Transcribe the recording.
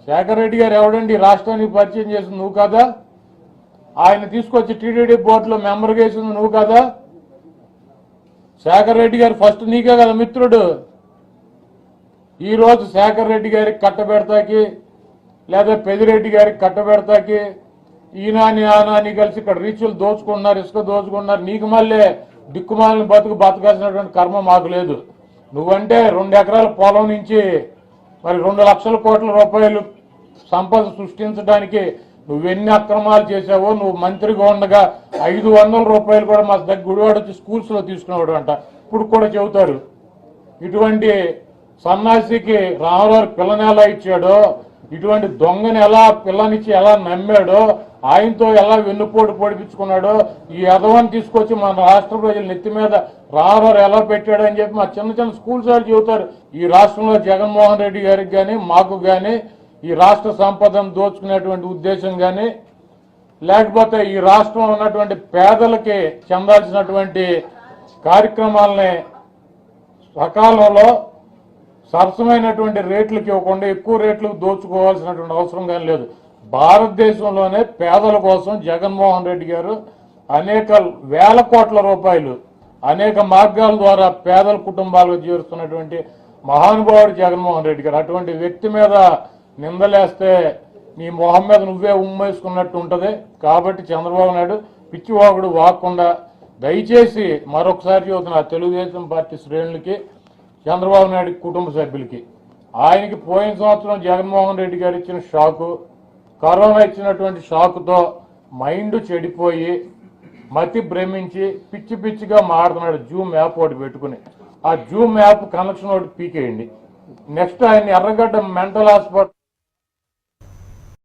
శేఖర్ రెడ్డి గారు ఎవడండి రాష్ట్రానికి పరిచయం చేసింది నువ్వు కదా? ఆయన తీసుకొచ్చి టీటీడీ బోర్డులో మెంబర్గా వేసింది నువ్వు కదా? శేఖర్ రెడ్డి గారు ఫస్ట్ నీకే కదా మిత్రుడు. ఈరోజు శేఖర్ రెడ్డి గారికి కట్టబెడతాకి లేదా పెదిరెడ్డి గారికి కట్టబెడతాకి ఈనాని ఆనాని కలిసి ఇక్కడ రీచులు దోచుకుంటున్నారు, ఇసుక దోచుకుంటున్నారు. నీకు మళ్ళీ దిక్కుమాలని బతకాల్సినటువంటి కర్మ మాకు లేదు. నువ్వంటే 2 ఎకరాల పొలం నుంచి మరి 2 లక్షల కోట్ల రూపాయలు సంపద సృష్టించడానికి నువ్వెన్ని అక్రమాలు చేసావో, నువ్వు మంత్రిగా ఉండగా 500 రూపాయలు కూడా మా దగ్గర గుడివాడ వచ్చి స్కూల్స్ లో తీసుకునేవాడు అంట. ఇప్పుడు కూడా చెబుతారు. ఇటువంటి సన్నాసికి రామరావు పిల్లని ఎలా ఇచ్చాడో, ఇటువంటి దొంగని ఎలా పిల్లనిచ్చి ఎలా నమ్మాడో, ఆయనతో ఎలా వెన్నుపోటు పొడిపించుకున్నాడో, ఈ యదవాన్ని తీసుకొచ్చి మన రాష్ట్ర ప్రజల నెత్తి మీద రామరావు ఎలా పెట్టాడో అని చెప్పి మా చిన్న చిన్న స్కూల్స్ వాళ్ళు చెబుతారు. ఈ రాష్ట్రంలో జగన్మోహన్ రెడ్డి గారికి కానీ మాకు కానీ ఈ రాష్ట్ర సంపదను దోచుకునేటువంటి ఉద్దేశం కానీ, లేకపోతే ఈ రాష్ట్రంలో ఉన్నటువంటి పేదలకి చెందాల్సినటువంటి కార్యక్రమాలని సకాలంలో సరసమైనటువంటి రేట్లకి ఇవ్వకుండా ఎక్కువ రేట్లకు దోచుకోవాల్సినటువంటి అవసరం కానీ లేదు. భారతదేశంలోనే పేదల కోసం జగన్మోహన్ రెడ్డి గారు అనేక వేల కోట్ల రూపాయలు అనేక మార్గాల ద్వారా పేదల కుటుంబాలకు చేరుస్తున్నటువంటి మహానుభావుడు జగన్మోహన్ రెడ్డి గారు. అటువంటి వ్యక్తి మీద నిందలేస్తే నీ మొహం మీద నువ్వే ఉమ్మేసుకున్నట్టు ఉంటది. కాబట్టి చంద్రబాబు నాయుడు పిచ్చివాగుడు వాకుండా దయచేసి మరొకసారి చెబుతున్నా తెలుగుదేశం పార్టీ శ్రేణులకి, చంద్రబాబు నాయుడు కుటుంబ సభ్యులకి, ఆయనకి పోయిన సంవత్సరం జగన్మోహన్ రెడ్డి గారు ఇచ్చిన షాకు, కరోనా ఇచ్చినటువంటి షాకుతో మైండ్ చెడిపోయి మతి భ్రమించి పిచ్చి పిచ్చిగా మాడుతున్నాడు. జూమ్ యాప్ ఒకటి పెట్టుకుని ఆ జూమ్ యాప్ కనెక్షన్ ఒకటి పీకేయండి. నెక్స్ట్ ఆయన ఎర్రగడ్డ మెంటల్ హాస్పిటల్